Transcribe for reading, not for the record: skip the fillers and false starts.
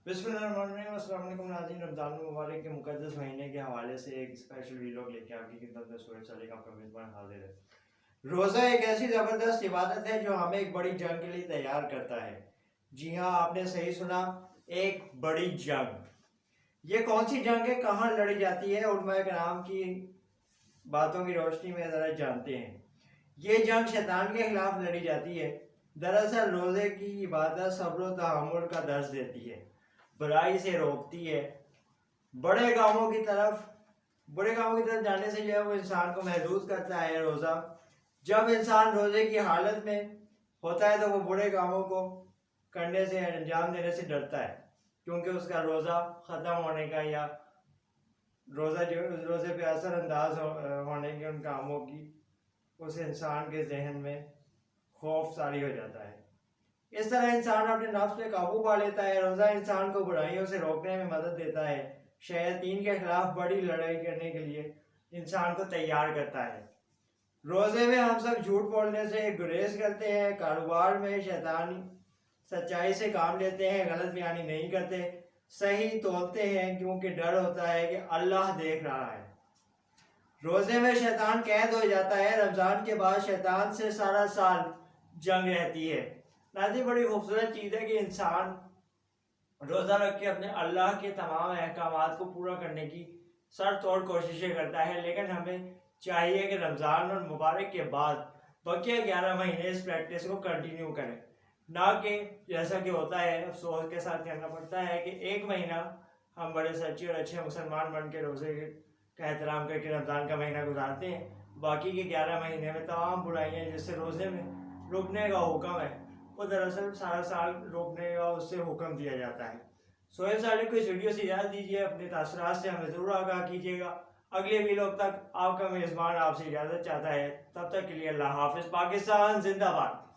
بسم اللہ الرحمن الرحیم۔ السلام علیکم ناظرین، رمضان المبارک کے مقدس مہینے کے حوالے سے ایک اسپیشل ویلوگ لے کے آپ کی خدمت میں سورج صالح کا میزبان حاضر ہے۔ روزہ ایک ایسی زبردست عبادت ہے جو ہمیں ایک بڑی جنگ کے لیے تیار کرتا ہے۔ جی ہاں، آپ نے صحیح سنا، ایک بڑی جنگ۔ یہ کون سی جنگ ہے، کہاں لڑی جاتی ہے، علماء کرام کی باتوں کی روشنی میں ذرا جانتے ہیں۔ یہ جنگ شیطان کے خلاف لڑی جاتی ہے۔ دراصل روزے کی عبادت صبر و تحمل کا درس دیتی ہے، برائی سے روکتی ہے، بڑے کاموں کی طرف جانے سے جو ہے وہ انسان کو محدود کرتا ہے۔ روزہ جب انسان روزے کی حالت میں ہوتا ہے تو وہ برے کاموں کو کرنے سے، انجام دینے سے ڈرتا ہے، کیونکہ اس کا روزہ ختم ہونے کا یا روزے پہ اثر انداز ہونے کے ان کاموں کی اس انسان کے ذہن میں خوف طاری ہو جاتا ہے۔ اس طرح انسان اپنے نفس پہ قابو پا لیتا ہے۔ روزہ انسان کو برائیوں سے روکنے میں مدد دیتا ہے، شیاطین کے خلاف بڑی لڑائی کرنے کے لیے انسان کو تیار کرتا ہے۔ روزے میں ہم سب جھوٹ بولنے سے گریز کرتے ہیں، کاروبار میں شیطانی سچائی سے کام لیتے ہیں، غلط بیانی نہیں کرتے، صحیح تولتے ہیں کیونکہ ڈر ہوتا ہے کہ اللہ دیکھ رہا ہے۔ روزے میں شیطان قید ہو جاتا ہے۔ رمضان کے بعد شیطان سے سارا سال جنگ رہتی ہے۔ ناظرین، بڑی خوبصورت چیز ہے کہ انسان روزہ رکھ کے اپنے اللہ کے تمام احکامات کو پورا کرنے کی سر توڑ کوششیں کرتا ہے، لیکن ہمیں چاہیے کہ رمضان اور مبارک کے بعد بقیہ 11 مہینے اس پریکٹس کو کنٹینیو کریں، نہ کہ جیسا کہ ہوتا ہے، افسوس کے ساتھ کہنا پڑتا ہے کہ ایک مہینہ ہم بڑے سچے اور اچھے مسلمان بن کے روزے کا احترام کر کے رمضان کا مہینہ گزارتے ہیں، باقی کے 11 مہینے میں تمام برائیاں جس سے روزے میں رکنے کا حکم ہے وہ دراصل سارا سال روکنے کا اس سے حکم دیا جاتا ہے۔ سہیل صالح کو اس ویڈیو سے اجازت دیجیے، اپنے تاثرات سے ہمیں ضرور آگاہ کیجیے گا۔ اگلے ویلوگ تک آپ کا میزبان آپ سے اجازت چاہتا ہے، تب تک کے لیے اللہ حافظ۔ پاکستان زندہ باد۔